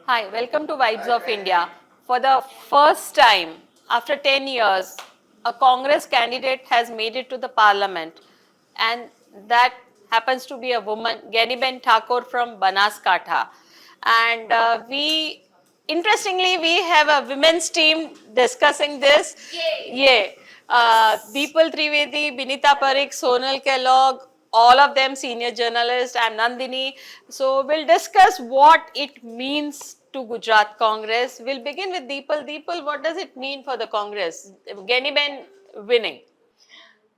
Hi, welcome to Vibes of India. For the first time after 10 years, a Congress candidate has made it to the parliament, and that happens to be a woman, Geniben Thakur from Banaskantha. And interestingly, we have a women's team discussing this. Yay! Deepal Trivedi, Binita Parikh, Sonal Kellogg, all of them senior journalists. I'm Nandini. So we'll discuss what it means to Gujarat Congress. We'll begin with Deepal. Deepal, what does it mean for the Congress? Geniben winning.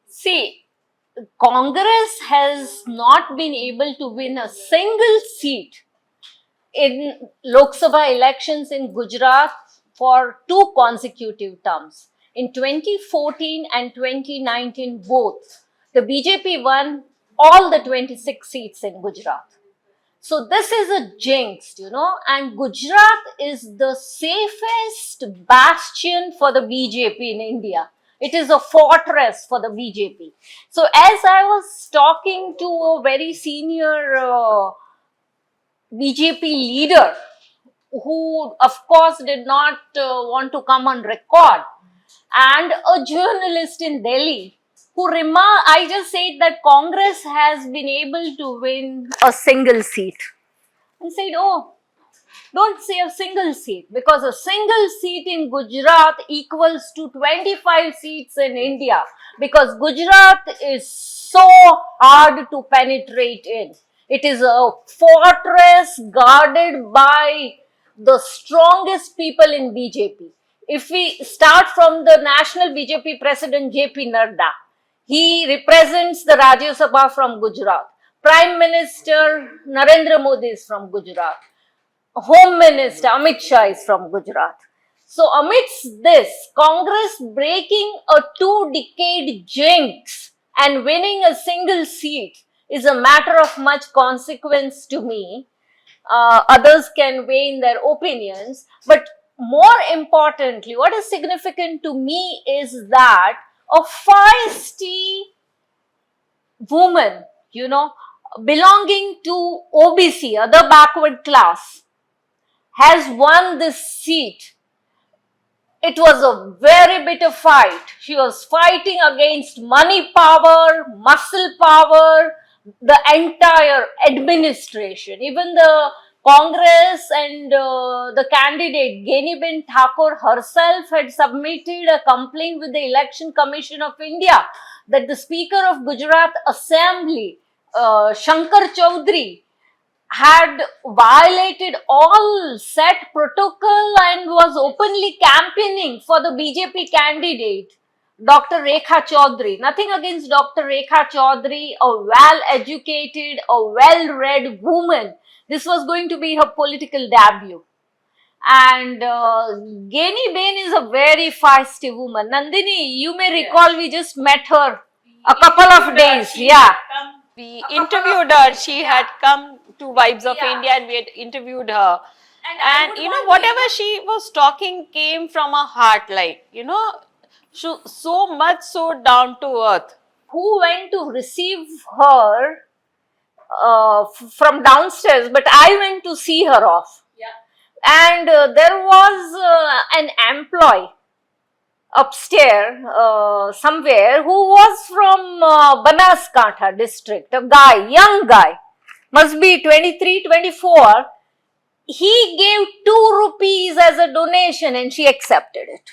See, Congress has not been able to win a single seat in Lok Sabha elections in Gujarat for two consecutive terms. In 2014 and 2019, both, the BJP won all the 26 seats in Gujarat. So this is a jinx, and Gujarat is the safest bastion for the BJP in India. It is a fortress for the BJP. So as I was talking to a very senior BJP leader who of course did not want to come on record, and a journalist in Delhi who I just said that Congress has been able to win a single seat. And said, oh, don't say a single seat, because a single seat in Gujarat equals to 25 seats in India, because Gujarat is so hard to penetrate in. It is a fortress guarded by the strongest people in BJP. If we start from the national BJP president JP Nadda, he represents the Rajya Sabha from Gujarat. Prime Minister Narendra Modi is from Gujarat. Home Minister Amit Shah is from Gujarat. So amidst this, Congress breaking a 2-decade jinx and winning a single seat is a matter of much consequence to me. Others can weigh in their opinions, but more importantly, what is significant to me is that a feisty woman, belonging to OBC, other backward class, has won this seat. It was a very bitter fight. She was fighting against money power, muscle power, the entire administration. Even the Congress and the candidate Geniben Thakur herself had submitted a complaint with the Election Commission of India that the Speaker of Gujarat Assembly, Shankar Chaudhary, had violated all set protocol and was openly campaigning for the BJP candidate, Dr. Rekha Chaudhary. Nothing against Dr. Rekha Chaudhary, a well-educated, a well-read woman. This was going to be her political debut. And Geniben is a very feisty woman. Nandini, you may recall we just met her a couple of days. Yeah. We interviewed her. She had come to Vibes of India and we had interviewed her. And whatever she was talking came from her heart, so much so down to earth. Who went to receive her from downstairs, but I went to see her off. And there was an employee upstairs somewhere who was from Banaskantha district, a guy, young guy, must be 23, 24. He gave 2 rupees as a donation and she accepted it.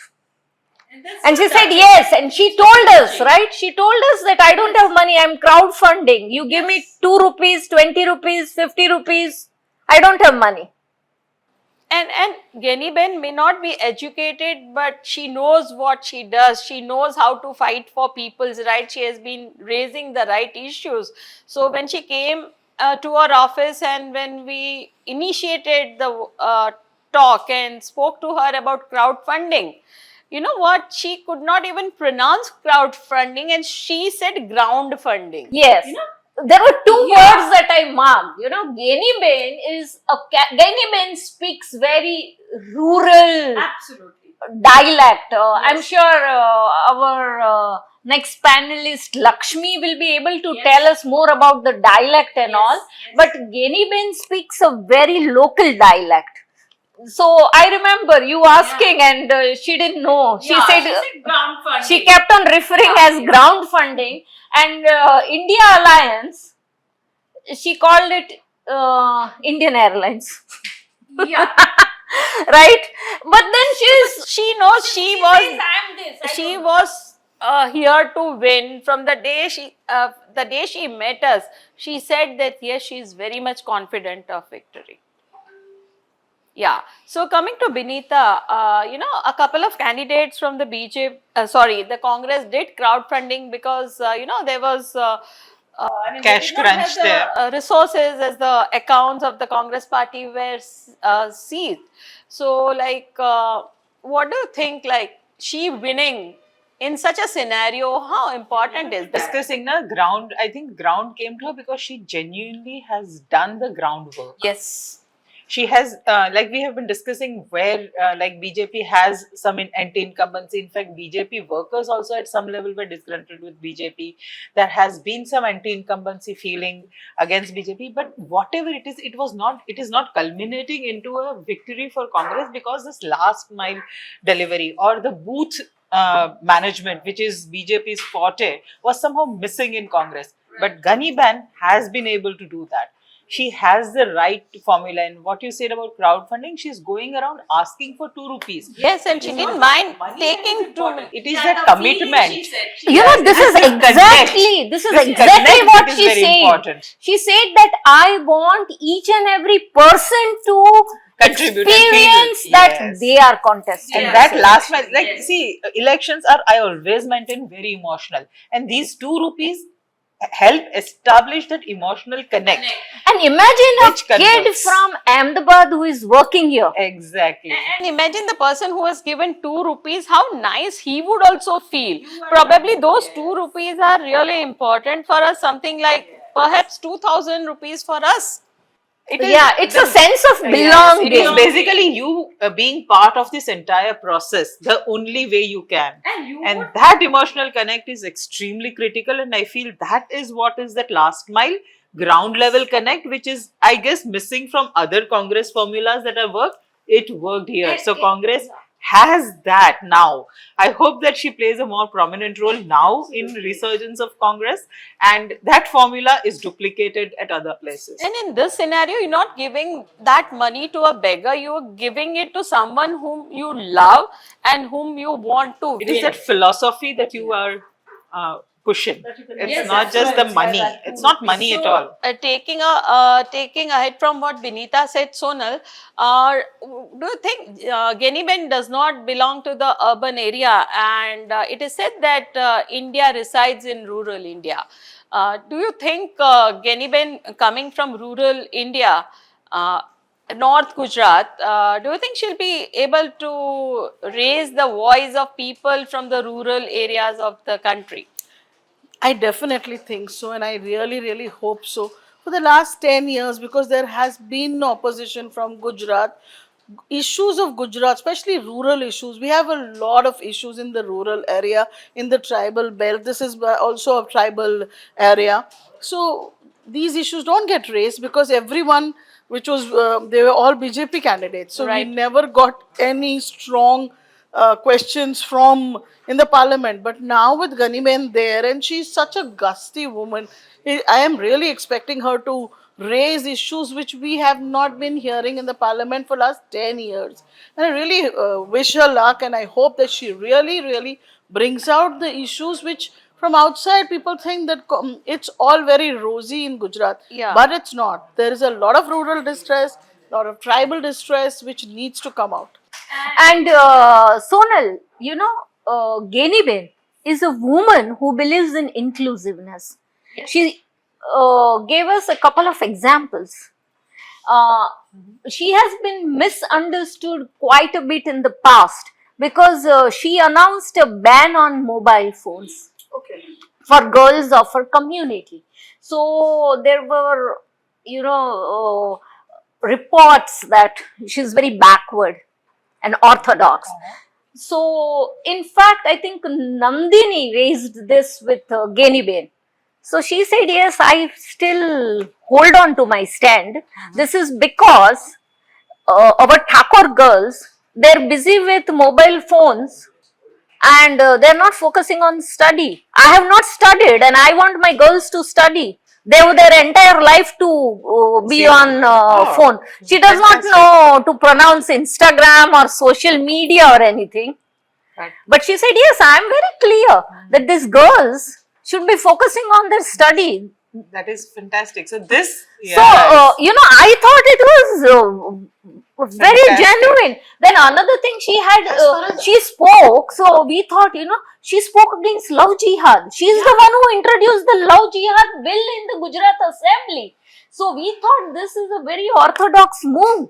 And she said yes, and she told us, right? She told us that I don't have money, I'm crowdfunding. You give me 2 rupees, 20 rupees, 50 rupees. I don't have money. And Geniben may not be educated, but she knows what she does. She knows how to fight for people's rights. She has been raising the right issues. So when she came to our office and when we initiated the talk and spoke to her about crowdfunding, you know what? She could not even pronounce crowdfunding and she said ground funding. Yes. There were 2 words that I marked. Geniben speaks very rural dialect. I'm sure our next panelist Lakshmi will be able to tell us more about the dialect and all. But Geniben speaks a very local dialect. So I remember you asking, and she didn't know. She said ground funding. she kept on referring as ground funding, and India Alliance, she called it Indian Airlines. Yeah. Right? But then She knows she was here to win. From the day she met us, she said that yes, she is very much confident of victory. Yeah. So coming to Binita, a couple of candidates from the the Congress did crowdfunding because there was. I mean, they Cash did not crunch have the, there. resources as the accounts of the Congress party were seized. So, what do you think? Like, she winning in such a scenario, how important is that? Discussing na ground, I think ground came to her because she genuinely has done the groundwork. Yes. She has, like we have been discussing, where like BJP has some anti-incumbency. In fact, BJP workers also at some level were disgruntled with BJP. There has been some anti-incumbency feeling against BJP, but whatever it is, it is not culminating into a victory for Congress because this last mile delivery or the booth management, which is BJP's forte, was somehow missing in Congress. But Ganiban has been able to do that. She has the right formula, and what you said about crowdfunding, she's going around asking for 2 rupees. Yes, and she didn't mind taking 2 minutes. It is that commitment. you know, this is exactly Connect what that is she very said. important. She said that I want each and every person to Contribute and experience feel, that yes. they are contesting. And Yes. that last mile, like, see, elections are, I always maintain, very emotional. And these 2 rupees help establish that emotional connect. And imagine a Which kid converts. from Ahmedabad who is working here. Exactly. And imagine the person who was given 2 rupees, how nice he would also feel. Probably those 2 rupees are really important for us, something like perhaps 2000 rupees for us. It is Yeah, it's a sense of Yes, belonging. it is basically you being part of this entire process, the only way you can. And that emotional connect is extremely critical, and I feel that is what is that last mile ground level connect, which is, I guess, missing from other Congress formulas that have worked. It worked here. So Congress has that now. I hope that she plays a more prominent role now in resurgence of Congress, and that formula is duplicated at other places. And in this scenario, you're not giving that money to a beggar, you're giving it to someone whom you love and whom you want to It win. is that philosophy that you are pushing. It's Yes, not just the money. It's not money at all. Taking ahead from what Binita said, Sonal, do you think Geniben does not belong to the urban area, and it is said that India resides in rural India. Do you think Geniben coming from rural India, North Gujarat, do you think she'll be able to raise the voice of people from the rural areas of the country? I definitely think so, and I really, really hope so. For the last 10 years, because there has been no opposition from Gujarat, issues of Gujarat, especially rural issues, we have a lot of issues in the rural area, in the tribal belt. This is also a tribal area. So these issues don't get raised because everyone, which was, they were all BJP candidates. So Right. we never got any strong questions from in the parliament. But now with Ganiben there, and she's such a gusty woman, I am really expecting her to raise issues which we have not been hearing in the parliament for last 10 years. And I really wish her luck, and I hope that she really, really brings out the issues which from outside people think that it's all very rosy in Gujarat. Yeah. But it's not. There is a lot of rural distress, lot of tribal distress which needs to come out. And Sonal, you know, Geniben is a woman who believes in inclusiveness. She gave us a couple of examples. She has been misunderstood quite a bit in the past because she announced a ban on mobile phones for girls of her community. So there were, you know, reports that she's very backward and orthodox. So, in fact, I think Nandini raised this with Geniben. So she said, yes, I still hold on to my stand. This is because our Thakur girls, they're busy with mobile phones and they're not focusing on study. I have not studied and I want my girls to study. They owe their entire life to be See. on Oh, phone. She does fantastic. not know to pronounce Instagram or social media or anything. Right. But she said, yes, I am very clear that these girls should be focusing on their study. That is fantastic. So this, So, I thought it was very Fantastic. genuine. Then another thing she had, she spoke. So we thought, she spoke against love jihad. She is the one who introduced the love jihad bill in the Gujarat Assembly. So we thought this is a very orthodox move.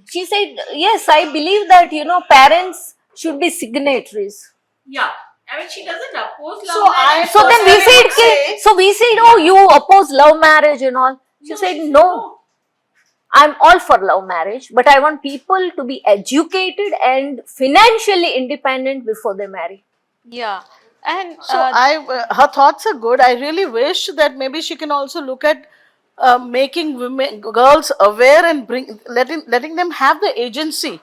She said, yes, I believe that, parents should be signatories. Yeah. I mean, she doesn't oppose love So marriage. So then we personally would said, say- oh, you oppose love marriage and all. She said, no, I'm all for love marriage, but I want people to be educated and financially independent before they marry. Yeah. And So her thoughts are good. I really wish that maybe she can also look at making girls aware and letting them have the agency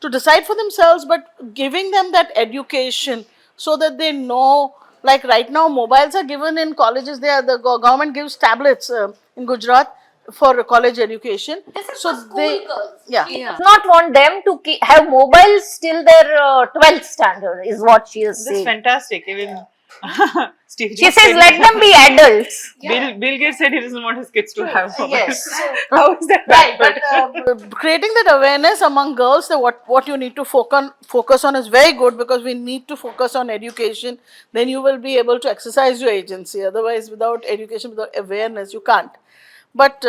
to decide for themselves, but giving them that education so that they know. Like right now, mobiles are given in colleges. The government gives tablets in Gujarat for college education. Yeah. Does not want them to have mobiles till their 12th standard, is what she is That's saying. fantastic. Even Steve She Jobs says, said- let them be adults. Bill Gates said he doesn't want his kids to have mobiles. Yes. How is that Right, backward? but creating that awareness among girls that what you need to focus on is very good, because we need to focus on education. Then you will be able to exercise your agency. Otherwise, without education, without awareness, you can't. But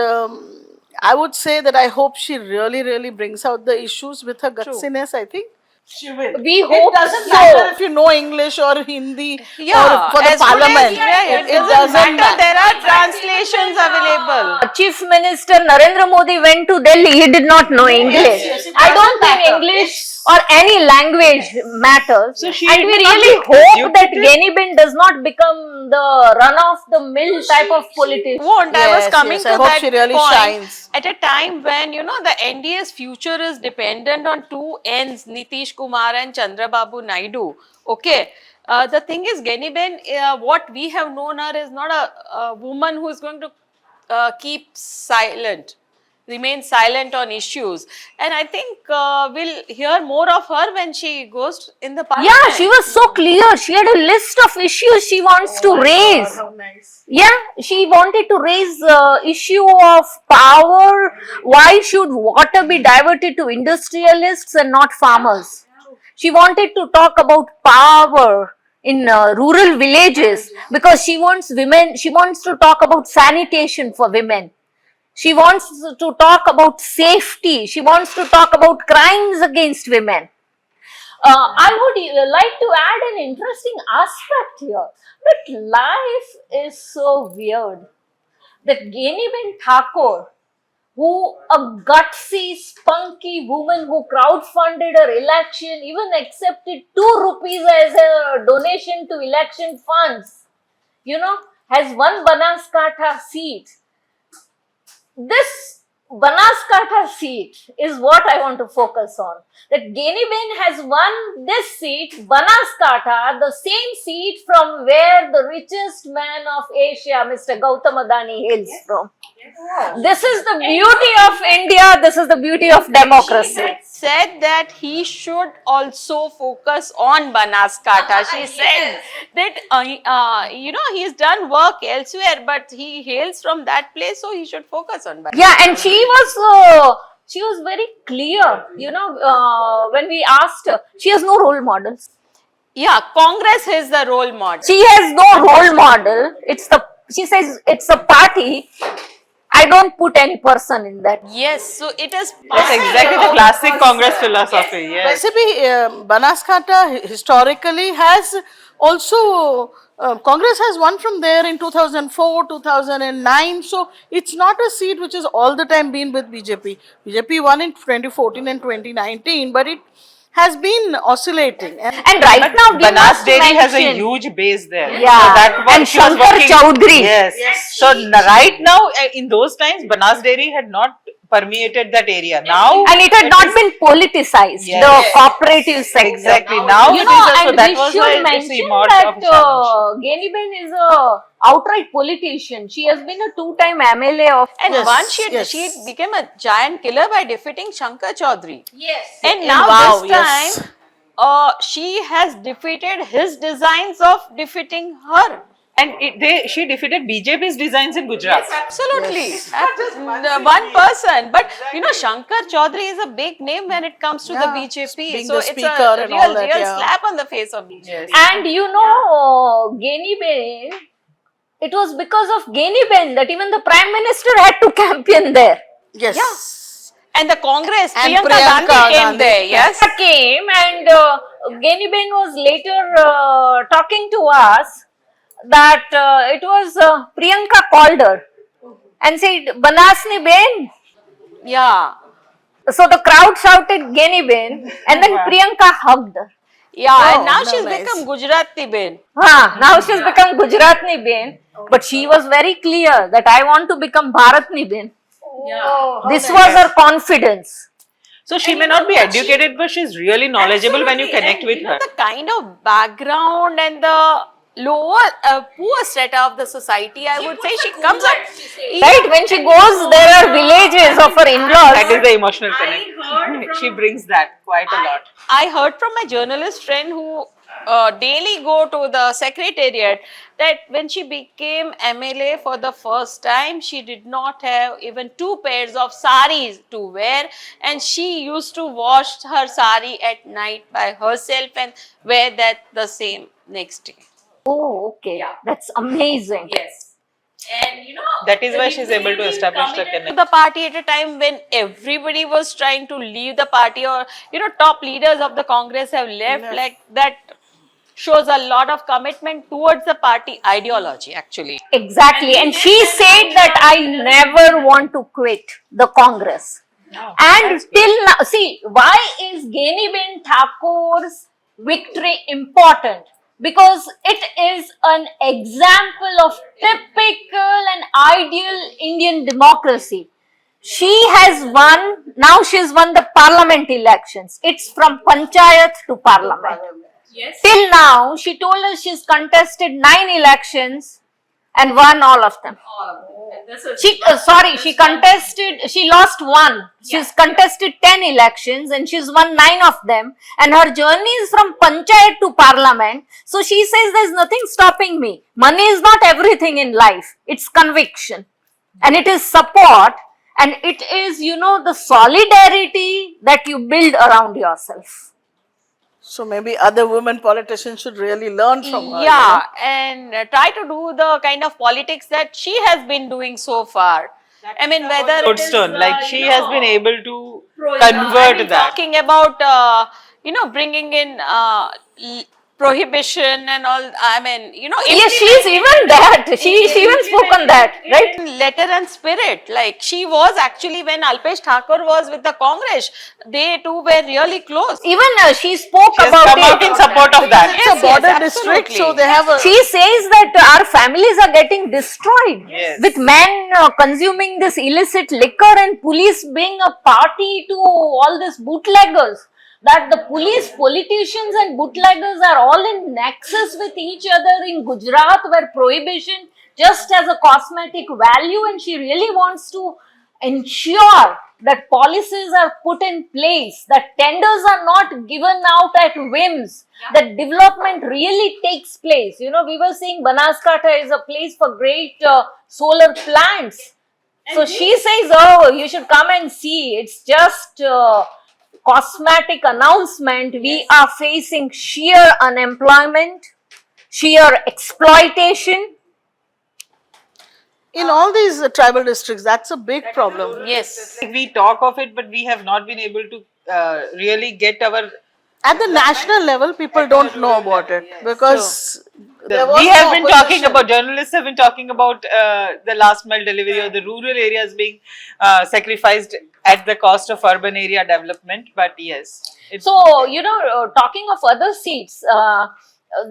I would say that I hope she really, really brings out the issues with her gutsiness. I think she will. We It hope doesn't so. matter if you know English or Hindi yeah, or for the as good as- parliament. yeah, it It doesn't doesn't matter. There are translations available. Chief Minister Narendra Modi went to Delhi, he did not know English. yes, it I don't doesn't think matter. English or any language matters. So she and we did not really get hope that educated? Geniben does not become the run-of-the-mill type of politician. Won't. I was Yes, coming yes, to I hope that she really point shines. at a time when the NDA's future is dependent on two ends, Nitish Kumar and Chandrababu Naidu. Okay. The thing is, Geniben, what we have known her is not a woman who is going to keep silent, remain silent on issues. And I think we'll hear more of her when she goes in the parliament. Yeah, she was so clear. She had a list of issues she wants to raise. How nice. Yeah, she wanted to raise issue of power. Why should water be diverted to industrialists and not farmers? She wanted to talk about power in rural villages because she wants women. She wants to talk about sanitation for women. She wants to talk about safety. She wants to talk about crimes against women. I would like to add an interesting aspect here, that life is so weird that Geniben Thakur, who a gutsy, spunky woman who crowdfunded her election, even accepted 2 rupees as a donation to election funds, has won Banaskantha seat. This Banaskantha seat is what I want to focus on. That Geniben has won this seat, Banaskantha, the same seat from where the richest man of Asia, Mr. Gautam Adani, hails from. This is the beauty of India. This is the beauty of democracy. Said that he should also focus on Banaskantha. She said that he's done work elsewhere, but he hails from that place, so he should focus on Banaskantha. Yeah, and she was very clear. When we asked her, she has no role models. Yeah, Congress is the role model. She has no role model. She says it's a party. I don't put any person in that. Yes, so it is. That's exactly the classic Congress philosophy. Yes. Recipe Banaskantha historically has also Congress has won from there in 2004, 2009. So it's not a seat which has all the time been with BJP. BJP won in 2014 and 2019, but it has been oscillating. And And right now, we Banas must Dairy has a mention- huge base there. Yeah. So that And she was Shankar working- Chowdhury. Yes. So right now, in those times, Banas Dairy had not permeated that area. Now, And it had not been politicized, Yes. the cooperative sector. exactly. Now You it know, is also, and that we was should why it's mention emerged that of a challenge. Geniben is a outright politician. She has been a two-time MLA of. And Yes, once yes. she became a giant killer by defeating Shankar Chaudhary. Yes. And In now Wow, this yes. time, she has defeated his designs of defeating her. And she defeated BJP's designs in Gujarat. Absolutely. Yes. One person. But you know, Shankar Chaudhary is a big name when it comes to the Yeah, BJP. being So the it's speaker a and all that, real yeah. slap on the face of BJP. Yes. And you know, Geniben, it was because of Geniben that even the Prime Minister had to campaign there. Yes. And the Congress, And Priyanka Priyanka Gandhi came Gandhi. there, yes. Came and Geniben was later talking to us that it was Priyanka called her and said, Banasni Ben. Yeah. So the crowd shouted Geniben and then Wow. Priyanka hugged her. Yeah, Oh, and now no, she's nice. become Gujarati Ben. Now she's become Gujaratni Ben, but she was very clear that I want to become Bharatni Ben. This was her confidence. So she may not be educated, but she's really knowledgeable when you connect with her. The kind of background and the lower, poor strata of the society, I would say she comes up. Right? When she goes, there are villages of her in-laws. That is the emotional connect. She brings that quite a lot. I heard from my journalist friend who daily go to the secretariat that when she became MLA for the first time, she did not have even 2 pairs of saris to wear, and she used to wash her sari at night by herself and wear that the same next day. Oh, okay. That's amazing. Yes. And you know, That is why she's able to establish the to connection. the party at a time when everybody was trying to leave the party, or you know, top leaders of the Congress have left. Left. Like that shows a lot of commitment towards the party ideology, actually. Exactly. And she said that I never want to quit the Congress. And till now, see, why is Geniben Thakur's victory important? Because it is an example of typical and ideal Indian democracy. She has won, now she's won the parliament elections. It's from panchayat to parliament. Till now, she told us she's contested 9 elections and won all of them. She lost 1. She's contested 10 elections and she's won 9 of them. And her journey is from panchayat to parliament. So she says there's nothing stopping me. Money is not everything in life. It's conviction. And it is support. And it is, you know, the solidarity that you build around yourself. So maybe other women politicians should really learn from her. Yeah, and try to do the kind of politics that she has been doing so far. I mean, whether it is, Lodestone, like she has been able to I convert mean, that. talking about you know, bringing in prohibition and all. I mean, you know, Yes, she's even that. She's even spoken that, right? in letter and spirit. Like she was actually, when Alpesh Thakur was with the Congress, they two were really close. Even she spoke She has about come out in it. support of that. It's a border district, so they have a. She says that our families are getting destroyed Yes. with men consuming this illicit liquor and police being a party to all these bootleggers. That the police, politicians and bootleggers are all in nexus with each other in Gujarat, where prohibition just has a cosmetic value, and she really wants to ensure that policies are put in place, that tenders are not given out at whims, that development really takes place. You know, we were saying Banaskantha is a place for great solar plants. So she says, oh, you should come and see. It's just cosmetic announcement. We are facing sheer unemployment, sheer exploitation. In all these tribal districts, that's a big problem. Yes. We talk of it, but we have not been able to really get our. At the national level, people don't know about it because there was We no have been talking opposition. about, journalists have been talking about the last mile delivery or the rural areas being sacrificed at the cost of urban area development. But yes, it's, So, you know, talking of other seats,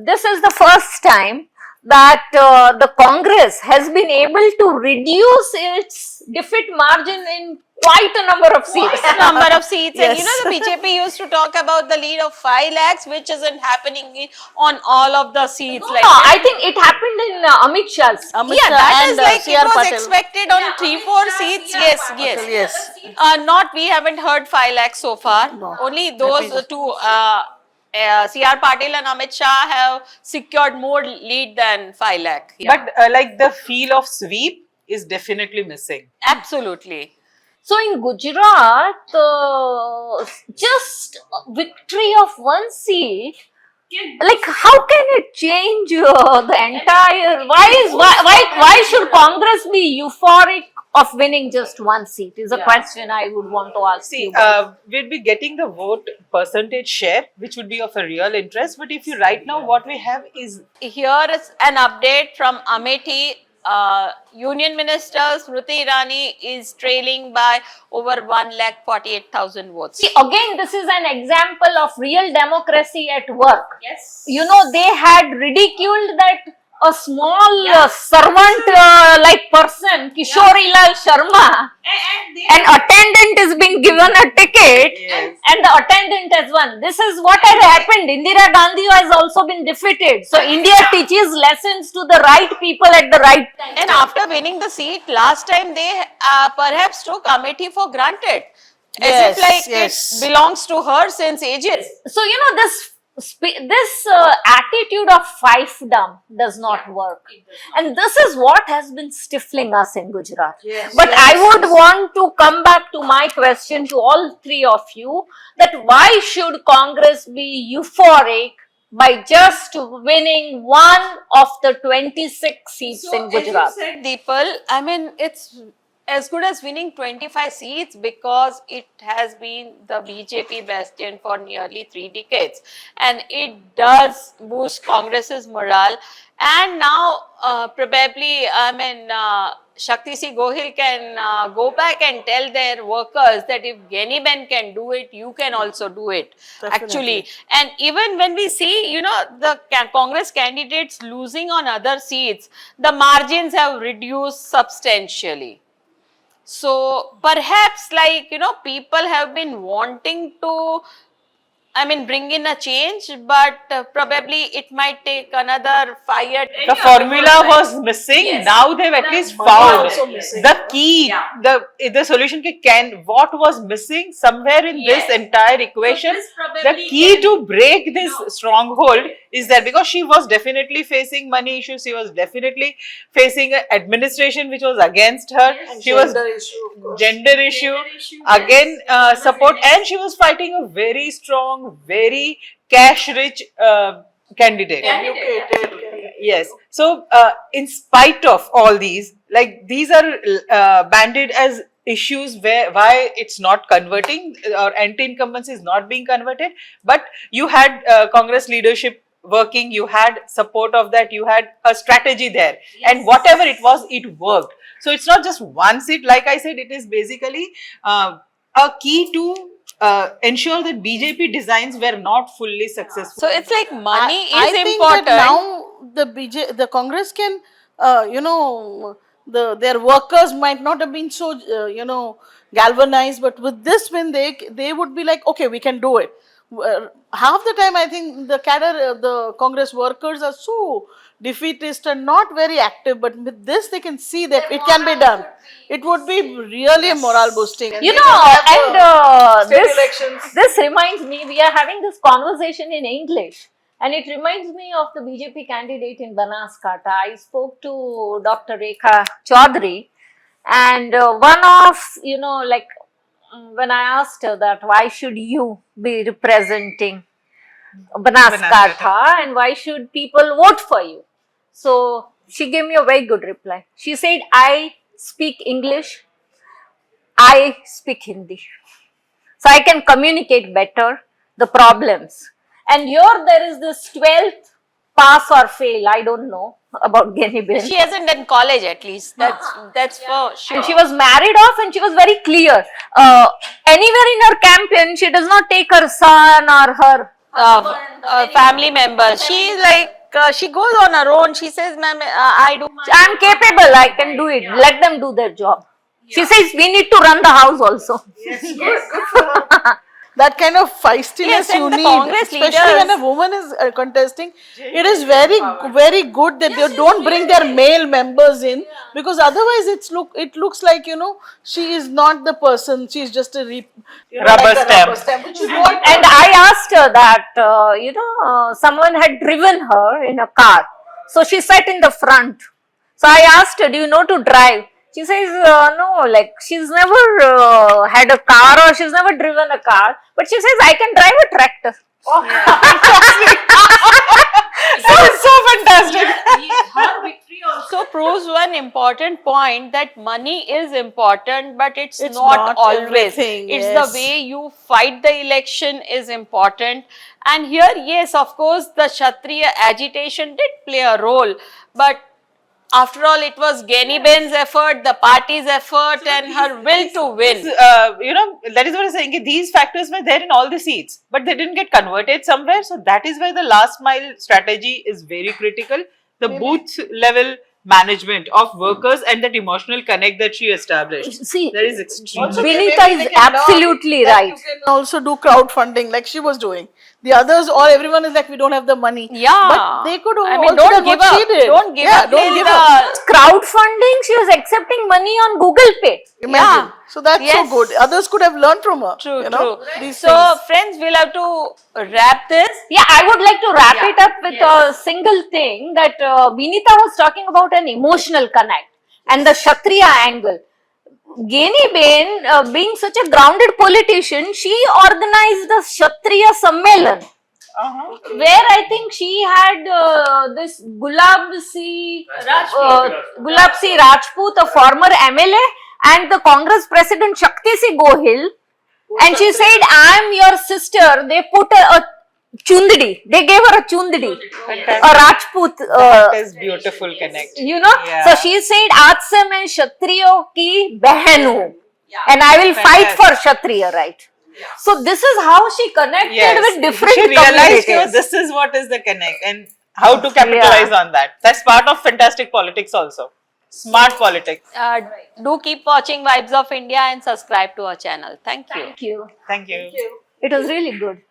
this is the first time that the Congress has been able to reduce its defeat margin in quite a number of seats. Number of seats, and you know Yes. the BJP used to talk about the lead of 5 lakhs, which isn't happening on all of the seats. No, like I think it happened in Amit Shah's. Amit yeah, Shah that is and, like C.R. it was Patil. expected on 3-4 seats. Yes, yes. Yes. Not we haven't heard 5 lakhs so far. No. Only those two. C.R. Patil and Amit Shah have secured more lead than 5 lakh. Yeah. But like the feel of sweep is definitely missing. Absolutely. So in Gujarat, just victory of one seat, like how can it change the entire? Why should Congress be euphoric of winning just one seat? Is a question I would want to ask See, you. both. we'd be getting the vote percentage share, which would be of a real interest. But if you right now, what we have is Here is an update from Amethi. Union Minister Smriti Irani is trailing by over 1,48,000 votes. See, again, this is an example of real democracy at work. Yes. You know, they had ridiculed that a small servant like person, Kishori Lal Sharma, an attendant is being given a ticket and the attendant has won. This is what had happened. Indira Gandhi has also been defeated. So, India teaches lessons to the right people at the right time. And after winning the seat last time, they perhaps took Amethi for granted. As Yes, if like yes. it belongs to her since ages. So, you know, this attitude of fiefdom does not work. And this is what has been stifling us in Gujarat. Yes, But yes, I would want to come back to my question to all three of you, that why should Congress be euphoric by just winning one of the 26 seats in Gujarat? Deepal, I mean, it's as good as winning 25 seats because it has been the BJP bastion for nearly 3 decades. And it does boost Congress's morale. And now, probably, I mean, Shakti C. Gohil can go back and tell their workers that if Geniben can do it, you can also do it. Actually, and even when we see, you know, the Congress candidates losing on other seats, the margins have reduced substantially. So perhaps, like, you know, people have been wanting to, I mean, bring in a change, but probably it might take another 5 years. the formula was missing. Now they've at least found the key. The solution can what was missing somewhere in this entire equation. The key to break this stronghold is that because she was definitely facing money issues, she was definitely facing an administration which was against her. She was gender issue, again support, and she was fighting a very strong, very cash rich candidate. Yes. So in spite of all these, like these are banded as issues why it's not converting or anti-incumbency is not being converted, but you had Congress leadership working, you had support of that, you had a strategy there, and whatever it was, it worked. So it's not just one seat, like I said, it is basically a key to ensure that BJP designs were not fully successful. So it's like money I is think important. that now the Congress can, you know, their workers might not have been so, you know, galvanized, but with this win, they would be like, okay, we can do it. Half the time, I think the cadre, the Congress workers are so defeatist and not very active, but with this, they can see that it can be done. It would be really a morale boosting. You know, and state elections. this reminds me, we are having this conversation in English, and it reminds me of the BJP candidate in Banaskantha. I spoke to Dr. Rekha Chaudhary, and one of, you know, like, when I asked her that why should you be representing Banaskantha and why should people vote for you? So she gave me a very good reply. She said, I speak English, I speak Hindi. So I can communicate better the problems. And here there is this 12th pass or fail, I don't know about Geniben. She hasn't done college at least. That's for sure. And she was married off and she was very clear. Anywhere in her campaign, she does not take her son or her family members. She's like, she goes on her own. She says, ma'am, I do. I'm capable, I can do it. Let them do their job. She says we need to run the house also. That kind of feistiness Yes, and you the need, Congress especially when a leaders- woman is contesting. It is very good that they don't bring their male members in, because otherwise it looks like, she is not the person. She is just a Rubber stamp. which is what. And I asked her that, someone had driven her in a car. So she sat in the front. So I asked her, do you know to drive? She says, no, like she's never had a car or she's never driven a car. But she says, I can drive a tractor. That is so fantastic. Her victory also proves one important point, that money is important, but it's It's not not always. everything, It's yes. the way you fight the election is important. And here, yes, of course, the Kshatriya agitation did play a role, but after all, it was Geniben's effort, the party's effort, and her will to win. That is what I'm saying. These factors were there in all the seats, but they didn't get converted somewhere. So that is why the last mile strategy is very critical. The booth level management of workers and that emotional connect that she established. See, That is extreme. Vinita is absolutely right. You can also do crowdfunding like she was doing. The others, or everyone is like, we don't have the money. Yeah. But they could have I mean, also don't done give what up. she did. Don't give Yeah, up. don't give Till up. Crowdfunding, she was accepting money on Google Pay. Imagine. Yeah. So that's so Yes. good. Others could have learned from her. True, you know, true. These So, things. friends, we'll have to wrap this. Yeah, I would like to wrap it up with a single thing that Vinita was talking about, an emotional connect and the Kshatriya angle. Geniben, being such a grounded politician, she organized the Kshatriya Sammelan, where I think she had this Gulabsi Rajput, a former MLA, and the Congress president Shakti Si Gohil, and she said, I am your sister. They put a chundidi. They gave her a chundidi, a Rajput. That is beautiful connect. Yeah. So she said, "Aaj se main Kshatriyo ki behan hu, and I will fight for Kshatriya right." So this is how she connected with different she realized communities. this is what is the connect and how to capitalize on that. That's part of fantastic politics also. Smart politics. Do keep watching Vibes of India and subscribe to our channel. Thank you. Thank you. Thank you. It was really good.